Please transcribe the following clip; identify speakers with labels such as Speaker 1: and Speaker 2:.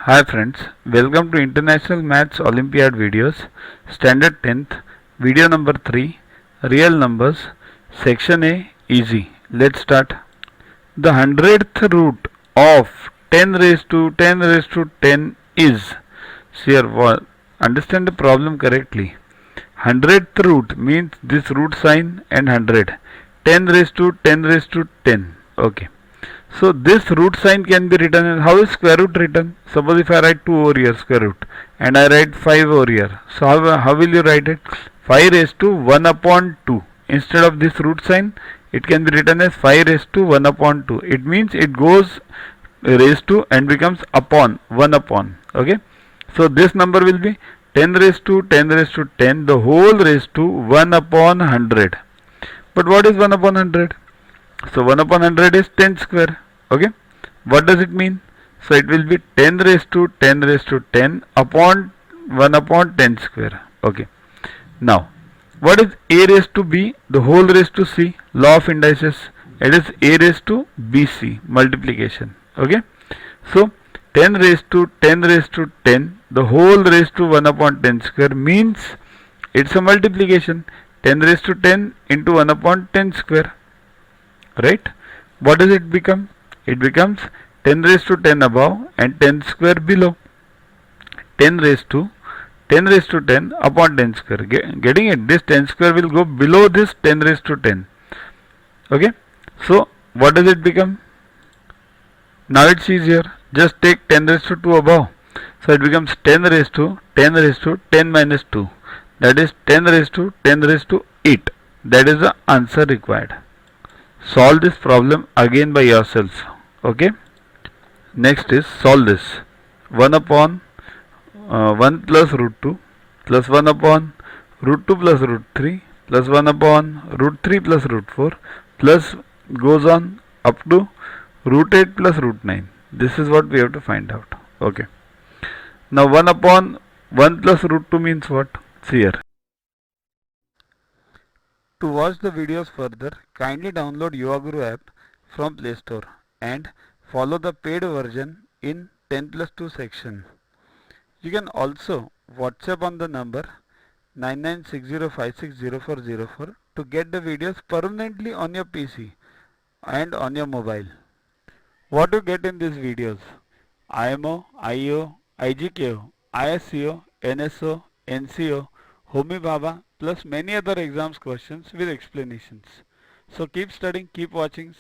Speaker 1: Hi friends, welcome to International Maths Olympiad videos, Standard 10th, video number 3, Real Numbers, Section A, Easy. Let's start. The 100th root of 10 raised to 10 raised to 10 is, here, understand the problem correctly. 100th root means this root sign and 100. 10 raised to 10 raised to 10. Okay. So this root sign can be written as, how is square root written? Suppose if I write 2 over here square root and I write 5 over here. So how will you write it? 5 raised to 1 upon 2. Instead of this root sign, it can be written as 5 raised to 1 upon 2. It means it goes raised to and becomes upon 1 upon. Okay. So this number will be 10 raised to 10 raised to 10, the whole raised to 1 upon 100. But what is 1 upon 100? So 1 upon 100 is 10 square. Okay. What does it mean? So it will be 10 raised to 10 raised to 10 upon 1 upon 10 square. Okay. Now, what is a raised to b? The whole raised to c. Law of indices. It is a raised to bc. Multiplication. Okay. So 10 raised to 10 raised to 10, the whole raised to 1 upon 10 square means it's a multiplication. 10 raised to 10 into 1 upon 10 square. Right? What does it become? It becomes 10 raised to 10 above and 10 square below. 10 raised to 10 upon 10 square. Getting it? This 10 square will go below this 10 raised to 10. Okay? So, what does it become? Now it's easier. Just take 10 raised to 2 above. So, it becomes 10 raised to 10 raised to 10 minus 2. That is 10 raised to 10 raised to 8. That is the answer required. Solve this problem again by yourselves. Okay. Next is solve this. 1 upon 1 plus root 2 plus 1 upon root 2 plus root 3 plus 1 upon root 3 plus root 4 plus goes on up to root 8 plus root 9. This is what we have to find out. Okay. Now 1 upon 1 plus root 2 means what? See here. To watch the videos further, kindly download Yuvaguru app from Play Store and follow the paid version in 10 plus 2 section. You can also WhatsApp on the number 9960560404 to get the videos permanently on your PC and on your mobile. What you get in these videos? IMO, IO, IGKO, ISCO, NSO, NCO, Homi Bhabha plus many other exams questions with explanations. So keep studying, keep watching.